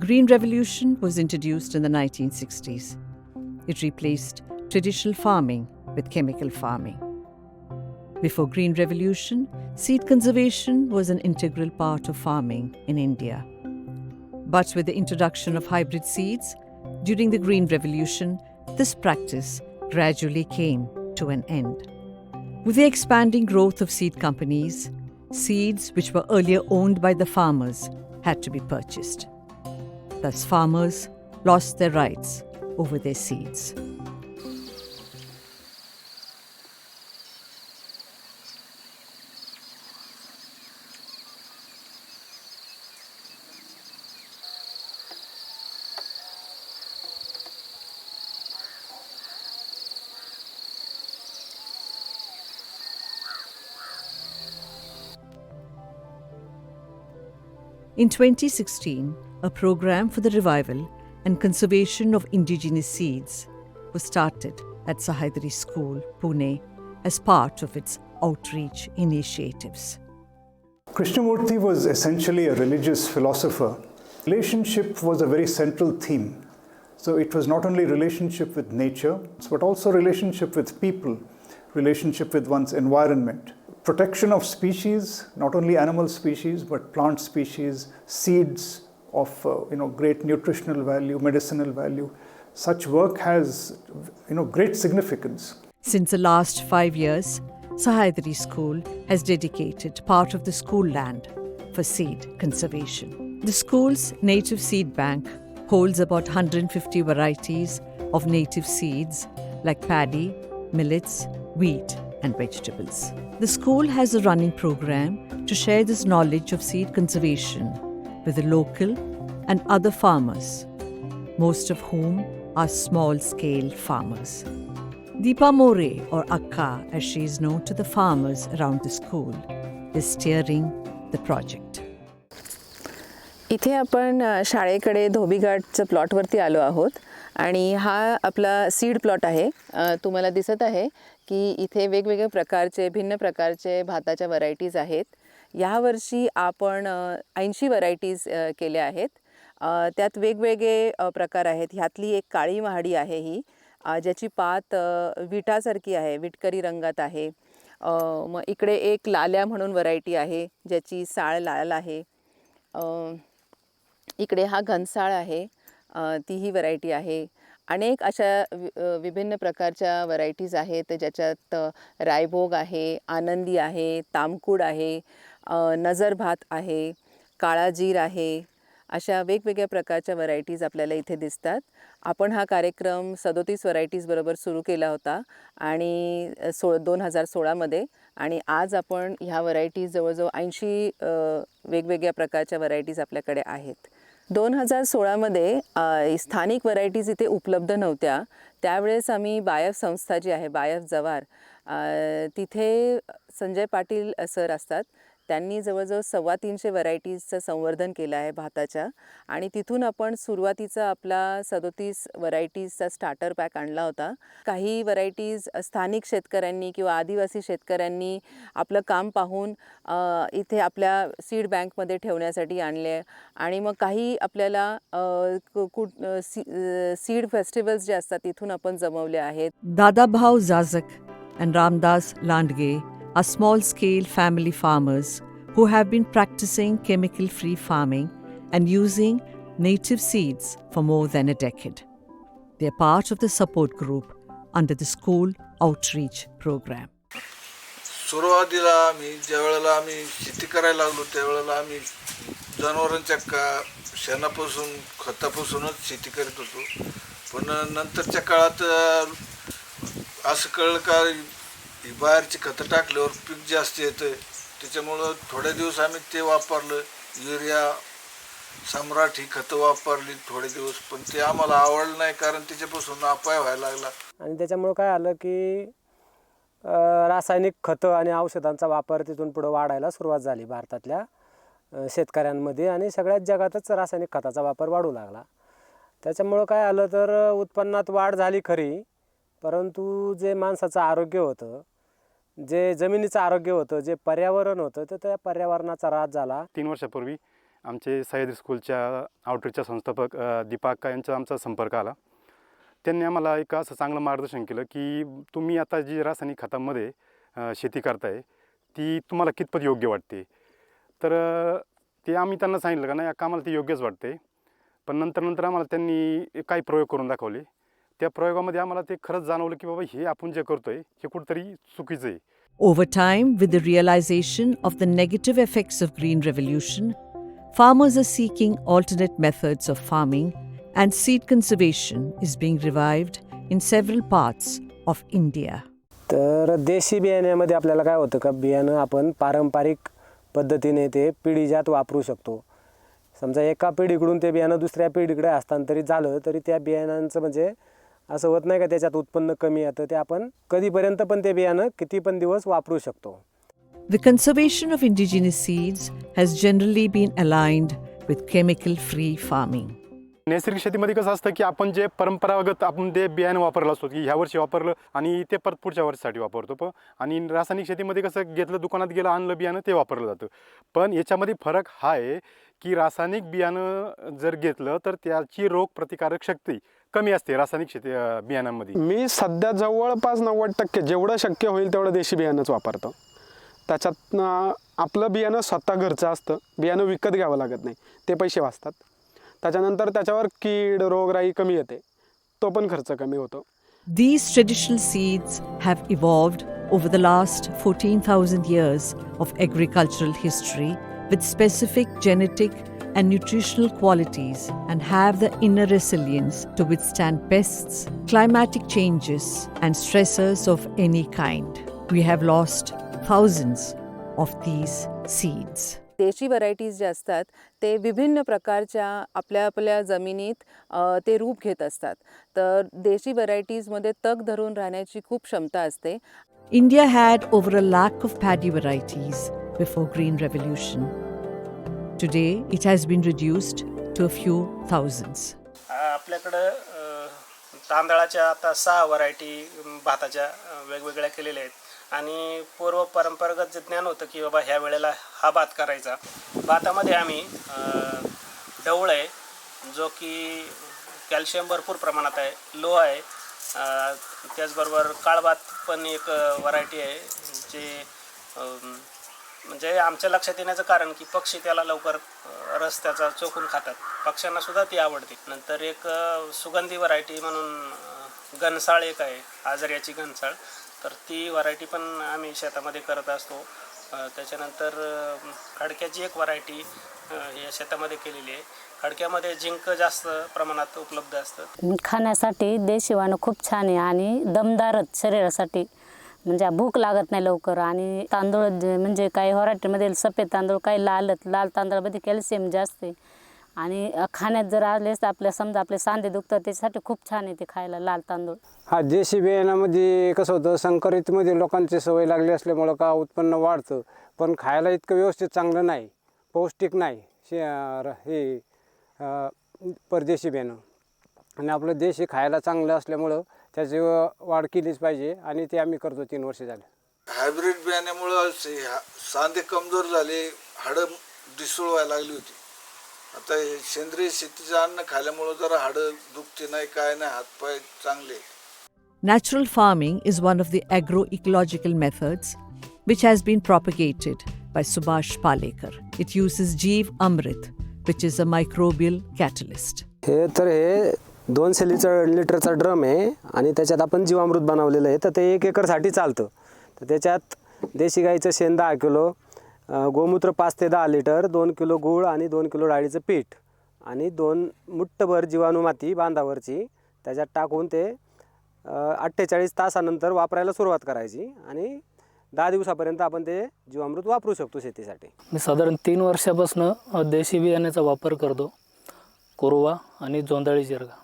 Green Revolution was introduced in the 1960s. It replaced traditional farming with chemical farming. Before Green Revolution, seed conservation was an integral part of farming in India. But with the introduction of hybrid seeds, during the Green Revolution, this practice gradually came to an end. With the expanding growth of seed companies, seeds which were earlier owned by the farmers had to be purchased. Thus, farmers lost their rights over their seeds. In 2016, a program for the revival and conservation of indigenous seeds was started at Sahyadri School, Pune, as part of its outreach initiatives. Krishnamurti was essentially a religious philosopher. Relationship was a very central theme. So it was not only relationship with nature, but also relationship with people, relationship with one's environment. Protection of species, not only animal species, but plant species, seeds of great nutritional value, medicinal value. Such work has great significance. Since the last 5 years, Sahyadri School has dedicated part of the school land for seed conservation. The school's native seed bank holds about 150 varieties of native seeds like paddy, millets, wheat, and vegetables. The school has a running program to share this knowledge of seed conservation with the local and other farmers, most of whom are small-scale farmers. Deepa More, or Akka as she is known to the farmers around the school, is steering the project. इथे आपण शाळेकडे धोबीघाटच्या प्लॉटवरती आलो आहोत आणि हा आपला seed plot आहे. तुम्हाला दिसत आहे की इथे वेगवेगळ्या प्रकारचे भिन्न प्रकारचे भाताच्या व्हरायटीज आहेत. यावर्षी आपण 80 व्हरायटीज केल्या आहेत. त्यात वेगवेगळे प्रकार आहेत. ह्यातली एक काळी महाडी आहे ही, ज्याची पात विटासारखी आहे, विटकरी रंगात आहे. मग इकडे एक लाल्या म्हणून व्हरायटी आहे ज्याची साळ लाल आहे. इकडे हा घनसाळ आहे, तीही व्हरायटी आहे. अनेक अशा विभिन्न प्रकारच्या व्हरायटीज आहेत ज्याच्यात रायभोग आहे, आनंदी आहे, तामकुड आहे, नजर भात आहे, काळा जीर आहे. अशा वेगवेगळ्या प्रकारच्या व्हरायटीज आपल्याला इथे दिसतात. आपण हा कार्यक्रम 37 व्हरायटीज बरोबर सुरू केला होता आणि 2016 मध्ये, आणि आज आपण ह्या व्हरायटीज जवळजवळ 80 वेगवेगळ्या प्रकारच्या व्हरायटीज आपल्याकडे आहेत. 2016 मध्ये स्थानिक व्हरायटीज इथे उपलब्ध नव्हत्या. त्यावेळेस आम्ही बायफ संस्था जी आहे, बायफ जवार, तिथे संजय पाटील सर असतात, त्यांनी जवळजवळ 350 व्हरायटीजचं संवर्धन केलं आहे भाताच्या. आणि तिथून आपण सुरुवातीचा आपला 37 व्हरायटीजचा स्टार्टर पॅक आणला होता. काही व्हरायटीज स्थानिक शेतकऱ्यांनी किंवा आदिवासी शेतकऱ्यांनी आपलं काम पाहून इथे आपल्या सीड बँकमध्ये ठेवण्यासाठी आणले. आणि मग काही आपल्याला सीड फेस्टिवल्स जे असतात तिथून आपण जमवले आहेत. Dadabhau Zazak and Ramdas Landge are small-scale family farmers who have been practicing chemical-free farming and using native seeds for more than a decade. They are part of the support group under the school outreach program. सुरुवातीला ज्यावेळेला आम्ही शेती करायला लागलो त्यावेळेला आम्ही जनावरांच्या शेणापासून खतापासूनच शेती करत होतो. पण नंतरच्या काळात असं कळलं का बाहेरची खतं टाकल्यावर पीक जास्त येतं. त्याच्यामुळं थोडे दिवस आम्ही ते वापरलं, युरिया, सम्राट ही खतं वापरली थोडे दिवस. पण ते आम्हाला आवडलं नाही, कारण त्याच्यापासून अपाय व्हायला लागला. आणि त्याच्यामुळं काय आलं की रासायनिक खतं आणि औषधांचा वापर तिथून पुढं वाढायला सुरुवात झाली भारतातल्या शेतकऱ्यांमध्ये, आणि सगळ्याच जगातच रासायनिक खताचा वापर वाढू लागला. त्याच्यामुळं काय आलं तर उत्पन्नात वाढ झाली खरी, परंतु जे माणसाचं आरोग्य होतं, जे जमिनीचं आरोग्य होतं, जे पर्यावरण होतं, तर त्या पर्यावरणाचा ऱ्हास झाला. 3 वर्षापूर्वी आमचे सह्याद्री स्कूलच्या आउटरीचच्या संस्थापक दीपा अक्का यांचा आमचा संपर्क आला. त्यांनी आम्हाला एक असं चांगलं मार्गदर्शन केलं की तुम्ही आता जी रासायनिक खतांमध्ये शेती करताय ती तुम्हाला कितपत योग्य वाटते. तर ते आम्ही त्यांना सांगितलं का नाही आम्हाला ती योग्यच वाटते. पण नंतर आम्हाला त्यांनी काही प्रयोग करून दाखवले. त्या प्रयोगामध्ये आम्हाला ते खरंच जाणवलं की बाबा हे आपण जे करतोय हे कुठेतरी चुकीचं आहे. Over time, with the realization of the negative effects of green revolution, farmers are seeking alternate methods of farming, and seed conservation is being revived in several parts of India. तर देशी बियाण्यामध्ये आपल्याला काय होतं का बियाणं आपण पारंपरिक पद्धतीने ते पिढीजात वापरू शकतो. समजा एका पिढीकडून ते बियाणं दुसऱ्या पिढीकडे हस्तांतरित झालं तरी त्या बियाणांचं म्हणजे असं होत नाही का त्याच्यात उत्पन्न कमी येतं. ते आपण कधीपर्यंत पण ते बियाणं किती पण दिवस वापरू शकतो. The conservation of indigenous seeds has generally been aligned with chemical-free farming. नैसर्गिक शेतीमध्ये कसं असतं की आपण जे परंपरागत आपण ते बियाणं वापरलं असतो की ह्या वर्षी वापरलं आणि ते परत पुढच्या वर्षीसाठी वापरतो. आणि रासायनिक शेतीमध्ये कसं घेतलं दुकानात गेलं आणलं बियाणं ते वापरलं जातं. पण याच्यामध्ये फरक हा आहे की रासायनिक बियाणं जर घेतलं तर त्याची रोगप्रतिकारक शक्ती कमी असते रासायनिक शेती बियाणांमध्ये. मी सध्या जवळपास 90% जेवढं शक्य होईल तेवढं देशी बियाणंच वापरतो. त्याच्यात आपलं बियाणं स्वतः घरचं असतं. बियाणं विकत घ्यावं लागत नाही. ते पैसे वाचतात. त्याच्यानंतर त्याच्यावर कीड रोगराई कमी येते. तो पण खर्च कमी होतो. These traditional seeds have evolved over the last 14,000 years of agricultural history with specific genetic and nutritional qualities and have the inner resilience to withstand pests, climatic changes, and stressors of any kind. We have lost thousands of these seeds. देशी varieties जे असतात ते विभिन्न प्रकारच्या आपल्या जमिनीत ते रूप घेत असतात. तर देशी व्हरायटीजमध्ये तग धरून राहण्याची खूप क्षमता असते. India had over 1 lakh of paddy varieties before Green Revolution. Today, it has been reduced to a few thousands. आपल्याकडं तांदळाच्या आता 6 व्हरायटी भाताच्या वेगवेगळ्या केलेल्या आहेत. आणि पूर्व परंपरागत जे ज्ञान होतं की बाबा ह्या वेळेला हा भात करायचा. भातामध्ये आम्ही ढवळ आहे जो की कॅल्शियम भरपूर प्रमाणात आहे, लोह आहे. त्याचबरोबर काळभात पण एक व्हरायटी आहे जे म्हणजे आमच्या लक्षात येण्याचं कारण की पक्षी त्याला लवकर रस त्याचा चोखून खातात. पक्ष्यांना सुद्धा ती आवडते. नंतर एक सुगंधी व्हरायटी म्हणून घनसाळ एक आहे, आजऱ्याची घनसाळ. तर ती व्हरायटी पण आम्ही शेतामध्ये करत असतो. त्याच्यानंतर खडक्याची एक व्हरायटी या शेतामध्ये केलेली आहे. खडक्यामध्ये झिंक जास्त प्रमाणात उपलब्ध असतं. खाण्यासाठी देशी वाण खूप छान आहे आणि दमदारच शरीरासाठी. म्हणजे भूक लागत नाही लवकर. आणि तांदूळ म्हणजे काही व्हरायटीमध्ये सफेद तांदूळ, काही लाल तांदळामध्ये कॅल्शियम जास्त आहे. आणि खाण्यात जर आलेच आपल्या समजा आपले सांधे दुखतात त्याच्यासाठी खूप छान आहे ते खायला लाल तांदूळ. हा देशी बियाण्यामध्ये कसं होतं संकरितमध्ये लोकांची सवय लागली असल्यामुळं का उत्पन्न वाढतं. पण खायला इतकं व्यवस्थित चांगलं नाही, पौष्टिक नाही हे परदेशी बियाणं. आणि आपलं देशी खायला चांगलं असल्यामुळं त्याची वाढ केलीच पाहिजे आणि ते आम्ही करतो 3 वर्ष झाले. हायब्रिड बियाण्यामुळं सांधे कमजोर झाले, हाडं ढिसूळ व्हायला लागली होती. आता सेंद्रिय शेतीचं अन्न खाल्यामुळं जरा हाडं दुखते नाही, काय नाही, हातपाय चांगले. Natural farming is one of the agroecological methods which has been propagated by Subhash Palekar. It uses Jeev Amrit, which is a microbial catalyst. हे 200 लिटरचा ड्रम आहे आणि त्याच्यात आपण जीवामृत बनवलेलं आहे. तर ते 1 एकरसाठी चालतं. तर त्याच्यात देशी गाईचं शेण 10 किलो, गोमूत्र 5 ते 10 लिटर, 2 किलो गूळ आणि 2 किलो डाळीचं पीठ आणि 2 मुठ्ठभर जीवाणू माती बांधावरची त्याच्यात टाकून ते 48 तासानंतर वापरायला सुरुवात करायची आणि 10 दिवसापर्यंत आपण ते जीवामृत वापरू शकतो शेतीसाठी. मी साधारण 3 वर्षापासून देशी बियाण्याचा वापर करतो. कोरवा आणि जोंधळी जिरगा.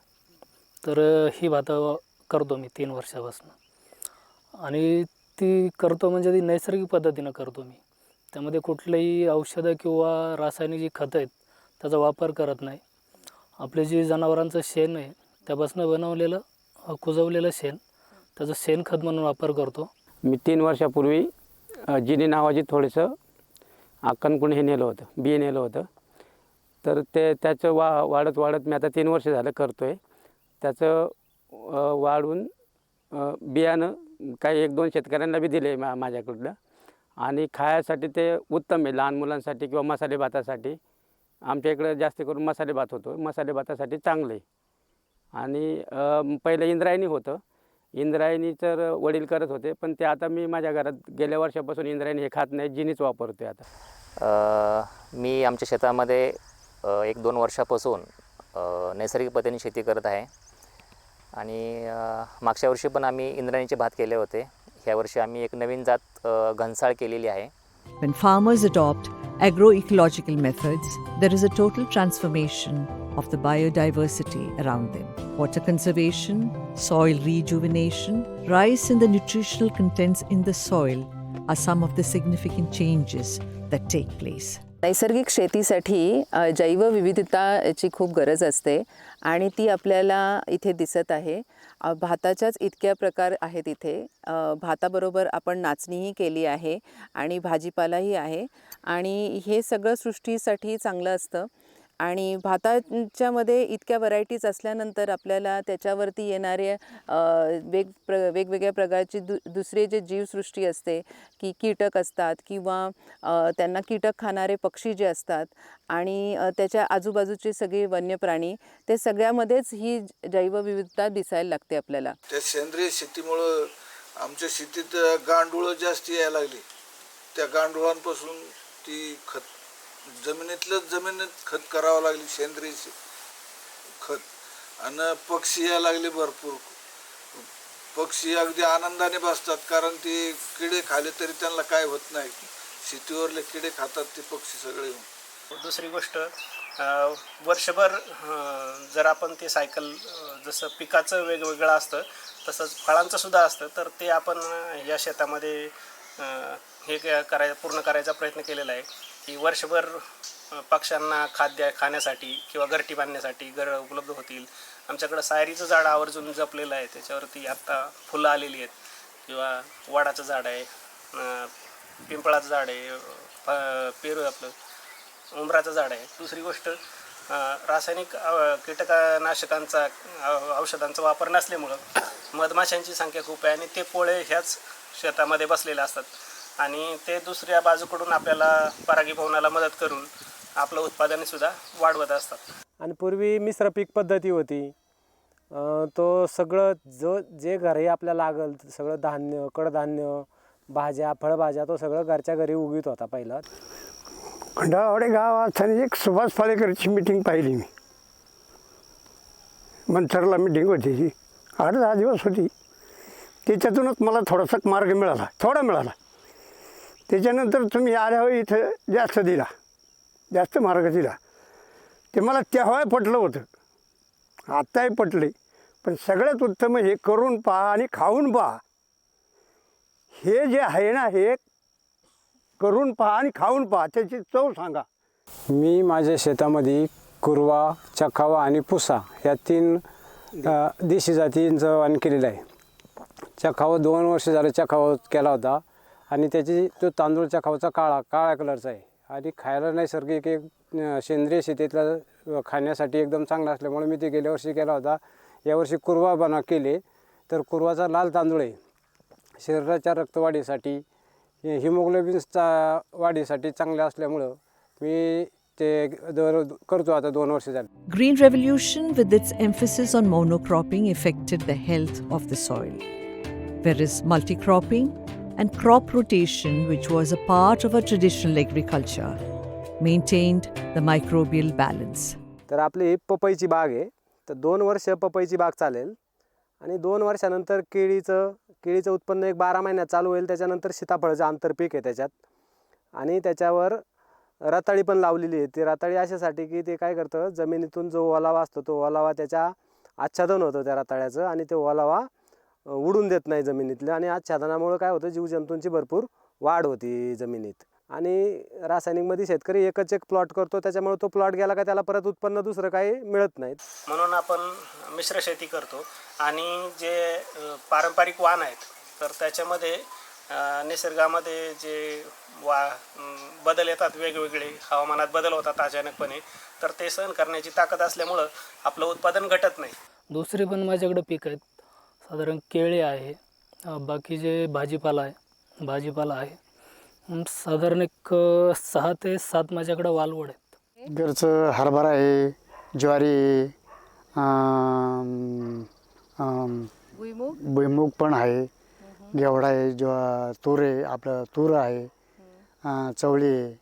तर ही भातं करतो मी 3 वर्षापासून. आणि ती करतो म्हणजे ती नैसर्गिक पद्धतीनं करतो मी. त्यामध्ये कुठलंही औषधं किंवा रासायनिक जी खतं आहेत त्याचा वापर करत नाही. आपले जे जनावरांचं शेण आहे त्यापासून बनवलेलं कुजवलेलं शेण त्याचं शेणखत म्हणून वापर करतो. मी 3 वर्षापूर्वी जिनी नावाची थोडंसं आकणकुण हे नेलं होतं, बी नेलं होतं तर त्याचं वाढत वाढत मी आता 3 वर्ष झालं करतो आहे. त्याचं वाढून बियाणं काही 1-2 शेतकऱ्यांना बी दिले माझ्याकडलं. आणि खाण्यासाठी ते उत्तम आहे, लहान मुलांसाठी किंवा मसाले भातासाठी. आमच्या इकडं जास्त करून मसाले भात होतो, मसाले भातासाठी चांगलं आहे. आणि पहिलं इंद्रायणी होतं. इंद्रायणी तर वडील करत होते, पण ते आता मी माझ्या घरात गेल्या वर्षापासून इंद्रायणी हे खात नाही, जिनीच वापरतो आहे आता. मी आमच्या शेतामध्ये 1-2 वर्षापासून नैसर्गिक पद्धतीने शेती करत आहे. आणि मागच्या वर्षी पण आम्ही इंद्रायणीचे भात केले होते. ह्या वर्षी आम्ही एक नवीन जात घनसाळ केलेली आहे. When farmers adopt agroecological methods, there is a total transformation of the biodiversity around them. Water conservation, soil rejuvenation, rise in the nutritional contents in the soil are some of the significant changes that take place. नैसर्गिक शेतीसाठी जैवविविधताची खूप गरज असते आणि ती आपल्याला इथे दिसत आहे. भाताच्याच इतक्या प्रकार आहेत इथे. भाताबरोबर आपण नाचणीही केली आहे आणि भाजीपालाही आहे आणि हे सगळं सृष्टीसाठी चांगलं असतं. आणि भाताच्यामध्ये इतक्या व्हरायटीज असल्यानंतर आपल्याला त्याच्यावरती येणारे वेगवेगळ्या प्रकारची दुसरे जे जीवसृष्टी असते की कीटक असतात किंवा त्यांना कीटक खाणारे पक्षी जे असतात आणि त्याच्या आजूबाजूचे सगळे वन्य प्राणी, ते सगळ्यामध्येच ही जैवविविधता दिसायला लागते आपल्याला. त्या सेंद्रिय शेतीमुळं आमच्या शेतीत गांडूळं जास्त यायला लागली. त्या गांडुळांपासून ती जमिनीतलंच जमिनीत खत करावं लागली, सेंद्रिय खत. आणि पक्षी यायला लागले भरपूर. पक्षी अगदी आनंदाने बसतात, कारण ते किडे खाले तरी त्यांना काय होत नाही. शेतीवरले किडे खातात ते पक्षी सगळे. दुसरी गोष्ट, वर्षभर जर आपण ते सायकल, जसं पिकाचं वेगवेगळं असतं तसंच फळांचं सुद्धा असतं, तर ते आपण या शेतामध्ये हे पूर्ण करायचा प्रयत्न केलेला आहे की वर्षभर पक्ष्यांना खाद्य खाण्यासाठी किंवा घरटी बांधण्यासाठी घरं उपलब्ध होतील. आमच्याकडं सायरीचं झाड आवर्जून जपलेलं आहे, त्याच्यावरती आत्ता फुलं आलेली आहेत. किंवा वडाचं झाड आहे, पिंपळाचं झाड आहे, पेरू आपलं उंबराचं झाड आहे. दुसरी गोष्ट, रासायनिक कीटकनाशकांचा औषधांचा वापर नसल्यामुळं मधमाशांची संख्या खूप आहे आणि ते पोळे ह्याच शेतामध्ये बसलेले असतात आणि ते दुसऱ्या बाजूकडून आपल्याला परागीभवनाला मदत करून आपलं उत्पादनसुद्धा वाढवत असतात. आणि पूर्वी मिश्र पीक पद्धती होती. तो सगळं जे घरी आपल्याला लागल सगळं धान्य, कडधान्य, भाज्या, फळभाज्या, तो सगळं घरच्या घरी उगीत होता पहिला. खंडाळवाडे गावात एक सुभाष फाळेकरची मीटिंग पाहिली मी. मंचरला मीटिंग होती जी 8-10 दिवस होती. त्याच्यातूनच मला थोडासा मार्ग मिळाला, थोडा मिळाला. त्याच्यानंतर तुम्ही आल्यावर इथं जास्त मार्ग दिला. ते मला तेव्हा पटलं होतं, आत्ताही पटले. पण सगळ्यात उत्तम हे करून पहा आणि खाऊन पहा. हे जे आहे ना, हे करून पहा आणि खाऊन पहा, त्याची चव सांगा. मी माझ्या शेतामध्ये कुरवा, चकावा आणि पुसा या 3 देशी जातींचं वाण केलेलं आहे. चकावा 2 वर्ष झालं चकावा केला होता आणि त्याची तो तांदूळ चकावाचा काळ्या कलरचा आहे आणि खायला नैसर्गिक एक सेंद्रिय शेतीतला खाण्यासाठी एकदम चांगला असल्यामुळे मी ते गेल्या वर्षी केला होता. यावर्षी कुरवा केले तर कुरवाचा लाल तांदूळ आहे. शरीराच्या रक्तवाढीसाठी, हिमोग्लोबिनचा वाढीसाठी चांगलं असल्यामुळं मी ते करतो आता 2 वर्ष झाले. Green Revolution, with its emphasis on monocropping, affected the health of the soil, whereas multicropping and crop rotation, which was a part of our traditional agriculture, maintained the microbial balance. तर आपली पपईची बाग आहे, तर 2 वर्ष पपईची बाग चालेल आणि 2 वर्षानंतर केळीचं उत्पन्न एक 12 महिन्यात चालू होईल. त्याच्यानंतर सीताफळाचं आंतरपीक आहे त्याच्यात आणि त्याच्यावर रताळी पण लावलेली आहे. ती रताळी अशासाठी की ते काय करतं, जमिनीतून जो ओलावा असतो तो ओलावा त्याच्या आच्छादन होतं त्या रताळ्याचं आणि ते ओलावा उडून देत नाही जमिनीतलं आणि आच्छादनामुळे काय होतं, जीवजंतूंची भरपूर वाढ होती जमिनीत. आणि रासायनिकमध्ये शेतकरी एकच एक प्लॉट करतो, त्याच्यामुळे तो प्लॉट गेला का त्याला परत उत्पन्न दुसरं काही मिळत नाही. म्हणून आपण मिश्र शेती करतो आणि जे पारंपरिक वाण आहेत तर त्याच्यामध्ये निसर्गामध्ये जे बदल येतात, वेगवेगळे हवामानात बदल होतात अचानकपणे, तर ते सहन करण्याची ताकद असल्यामुळं आपलं उत्पादन घटत नाही. दुसरी पण माझ्याकडे पीक आहेत. साधारण केळी आहे, बाकी जे भाजीपाला आहे. साधारण एक 6 ते 7 माझ्याकडे वालवड आहेत. घरचं हरभरा आहे, ज्वारी आहे, भुईमूग पण आहे, घेवडा आहे, तूर आहे, आपलं तूर आहे, चवळी आहे,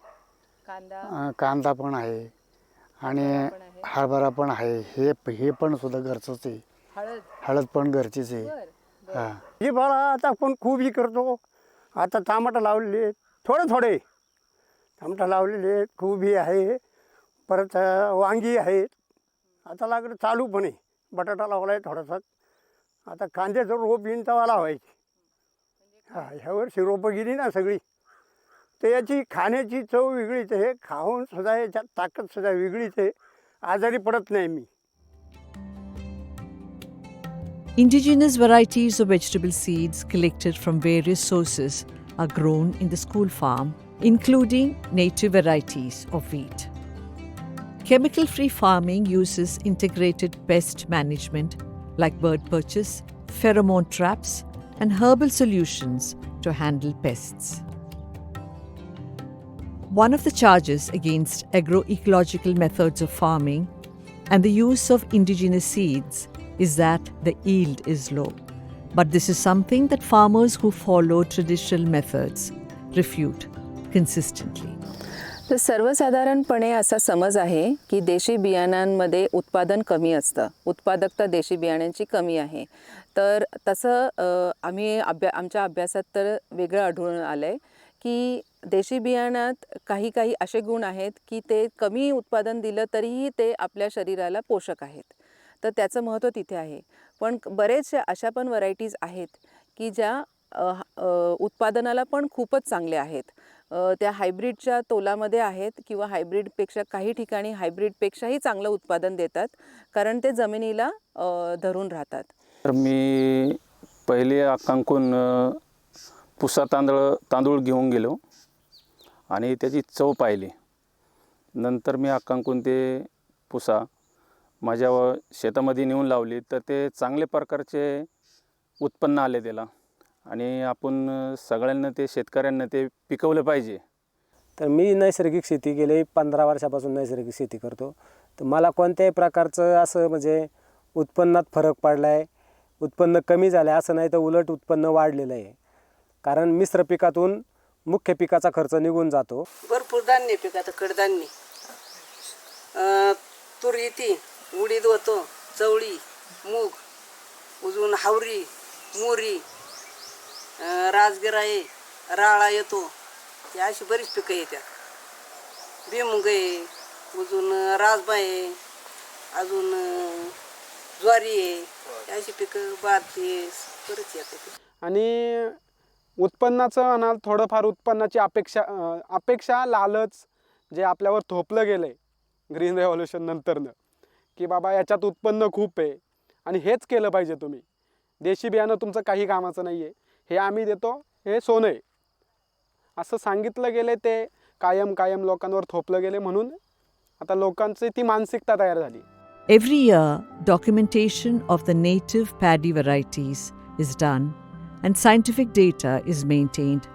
कांदा पण आहे आणि हरभरा पण आहे. हे पण सुद्धा घरचंच आहे. हळद पण घरचीच आहे. हां, हे मला आता पण खूपही करतो. आता टमाटा लावलेले थोडे टमाटा लावलेले खूपही आहे. परत वांगी आहेत. आता लागलं चालू पण आहे. बटाटा लावला आहे थोडासा. आता कांद्याचं रोप येईन तेव्हा लावायची. हां, ह्या वर्षी रोपं गेली ना सगळी, तर याची खाण्याची चव वेगळीच आहे. खाऊन सुद्धा याच्यात ताकदसुद्धा वेगळीच आहे. आजारी पडत नाही मी. Indigenous varieties of vegetable seeds collected from various sources are grown in the school farm, including native varieties of wheat. Chemical-free farming uses integrated pest management like bird perches, pheromone traps, and herbal solutions to handle pests. One of the charges against agroecological methods of farming and the use of indigenous seeds is that the yield is low. But this is something that farmers who follow traditional methods refute consistently. तर सर्वसाधारणपणे असा समज आहे की देशी बियाणांमध्ये उत्पादन कमी असतं, उत्पादकता देशी बियाण्यांची कमी आहे. तर तसं आम्ही आमच्या अभ्यासात तर वेगळं आढळून आलं आहे की देशी बियाणात काही असे गुण आहेत की ते कमी उत्पादन दिलं तरीही ते आपल्या शरीराला पोषक आहेत. तर त्याचं महत्त्व तिथे आहे. पण बरेचसे अशा पण व्हरायटीज आहेत की ज्या उत्पादनाला पण खूपच चांगल्या आहेत. त्या हायब्रिडच्या तोलामध्ये आहेत किंवा हायब्रिडपेक्षा काही ठिकाणी हायब्रिडपेक्षाही चांगलं उत्पादन देतात, कारण ते जमिनीला धरून राहतात. तर मी पहिले आकांकून पुसा तांदूळ घेऊन गेलो आणि त्याची चव पाहिली. नंतर मी आकांकून ते पुसा माझ्या शेतामध्ये नेऊन लावली, तर ते चांगले प्रकारचे उत्पन्न आले त्याला. आणि आपण सगळ्यांना ते शेतकऱ्यांना ते पिकवलं पाहिजे. तर मी नैसर्गिक शेती गेले 15 वर्षापासून नैसर्गिक शेती करतो. तर मला कोणत्याही प्रकारचं असं म्हणजे उत्पन्नात फरक पडला आहे, उत्पन्न कमी झालं आहे असं नाही, तर उलट उत्पन्न वाढलेलं आहे. कारण मिश्र पिकातून मुख्य पिकाचा खर्च निघून जातो. भरपूर धान्य पिकाचं, कडधान्य, तूर येते, उडीद होतो, चवळी, मूग, अजून हावरी, मोरी, राजगिरा आहे, राळा येतो, ही अशी बरीच पिकं येतात. भुईमुग आहे, अजून राजमा आहे, अजून ज्वारी आहे, अशी पिकं भात बरेच येतात. आणि उत्पन्नाचं म्हणाल थोडंफार उत्पन्नाची अपेक्षा लालच जे आपल्यावर थोपलं गेलं आहे ग्रीन रेव्होल्युशन नंतरनं, की बाबा याच्यात उत्पन्न खूप आहे आणि हेच केलं पाहिजे तुम्ही, देशी बियाणं तुमचं काही कामाचं नाही आहे, हे आम्ही देतो, हे सोनं आहे असं सांगितलं गेले. ते कायम लोकांवर थोपलं गेले, म्हणून आता लोकांची ती मानसिकता तयार झाली. Every year, documentation of the native paddy varieties is done and scientific data is maintained,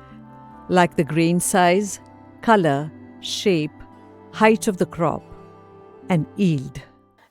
like the grain size, color, shape, height of the crop, and yield.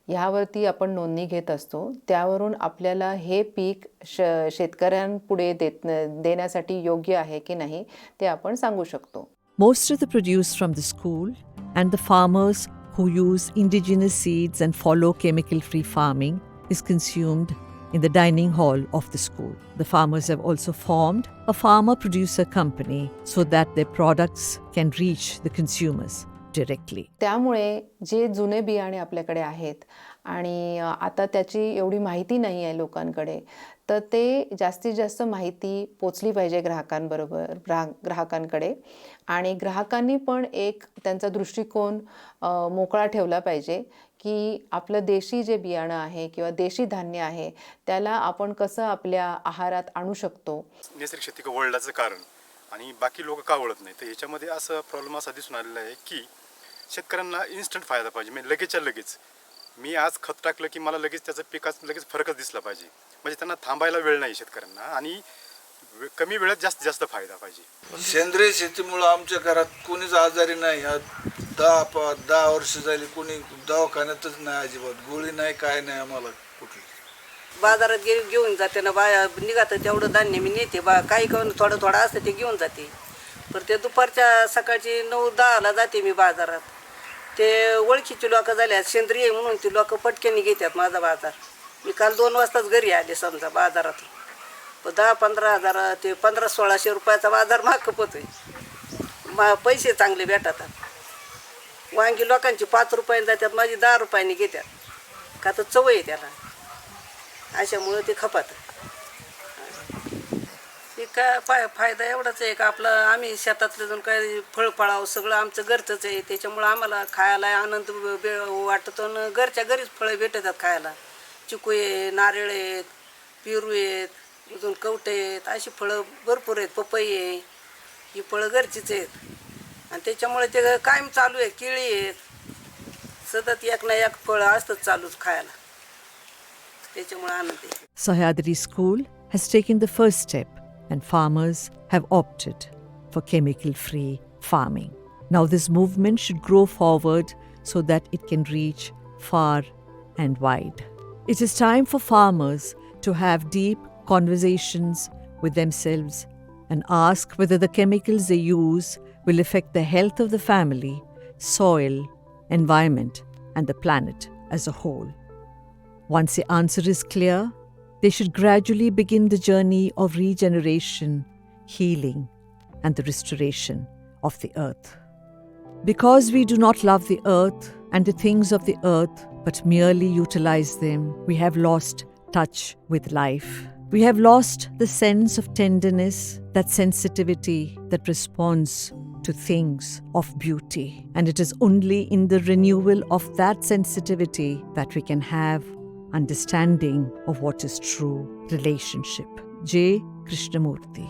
ह्यावरती आपण नोंदणी घेत असतो. त्यावरून आपल्याला हे पीक शेतकऱ्यांपुढे देण्यासाठी योग्य आहे की नाही ते आपण सांगू शकतो. Most of the produce from the school and the farmers who use indigenous seeds and follow chemical-free farming is consumed in the dining hall of the school. The farmers have also formed a farmer-producer company so that their products can reach the consumers directly. त्यामुळे जे जुने बियाणे आपल्याकडे आहेत आणि आता त्याची एवढी माहिती नाही आहे लोकांकडे, तर ते जास्तीत जास्त माहिती पोचली पाहिजे ग्राहकांकडे. आणि ग्राहकांनी पण एक त्यांचा दृष्टिकोन मोकळा ठेवला पाहिजे की आपलं देशी जे बियाणं आहे किंवा देशी धान्य आहे त्याला आपण कसं आपल्या आहारात आणू शकतो. नैसर्गिक शेती वळल्याचं कारण आणि बाकी लोक का ओळखत नाही. तर ह्याच्यामध्ये असं प्रॉब्लेम असा दिसून आलेला आहे की शेतकऱ्यांना इन्स्टंट फायदा पाहिजे, म्हणजे लगेचच्या लगेच. मी आज खत टाकलं की मला लगेच त्याचं पिकात लगेच फरकच दिसला पाहिजे. म्हणजे त्यांना थांबायला वेळ नाही शेतकऱ्यांना, आणि कमी वेळात जास्तीत जास्त फायदा पाहिजे. सेंद्रिय शेतीमुळं आमच्या घरात कोणीच आजारी नाही. ह्या 10 वर्ष झाली कोणी दवाखान्यातच नाही, अजिबात गोळी नाही, काय नाही आम्हाला कुठली. बाजारात घेऊन जाते ना बाया, निघातं तेवढं धान्य मी नेते बा, काही करून थोडं थोडं असतं ते घेऊन जाते. पण ते दुपारच्या सकाळची 9-10ला जाते मी बाजारात. ते ओळखीची लोक झाले सेंद्रिय म्हणून ती लोक पटक्याने घेतात माझा बाजार. मी काल 2 वाजताच घरी आले समजा बाजारातून. 10-15 हजार ते 1500-1600 रुपयाचा बाजार महाग खपतोय. पैसे चांगले भेटतात. वांगी लोकांची 5 रुपयाने जातात, माझी 10 रुपयाने घेतात, का तर चव आहे त्याला, अशामुळं ते खपात. ते काय फायदा एवढाच आहे का आपलं आम्ही शेतातलं जाऊन काय फळफळावं सगळं आमचं घरचंच आहे. त्याच्यामुळं आम्हाला खायला आनंद वाटतो आणि घरच्या घरीच फळं भेटतात खायला. चिकू आहे, नारळ आहेत, पेरू आहेत, अजून कवटे आहेत, अशी फळं भरपूर आहेत, पपई आहे, ही फळं घरचीच आहेत. आणि त्याच्यामुळे ते कायम चालू आहे. केळी आहेत, सतत एक ना एक फळं असतंच चालूच खायला, त्याच्यामुळे आनंद आहे. Sahyadri School has taken the first step and farmers have opted for chemical-free farming. Now this movement should grow forward so that it can reach far and wide. It is time for farmers to have deep conversations with themselves and ask whether the chemicals they use will affect the health of the family, soil, environment, and the planet as a whole. Once the answer is clear, they should gradually begin the journey of regeneration, healing, and the restoration of the earth. Because we do not love the earth and the things of the earth, but merely utilize them, we have lost touch with life. We have lost the sense of tenderness, that sensitivity that responds to things of beauty. And it is only in the renewal of that sensitivity that we can have understanding of what is true relationship. J. Krishnamurti.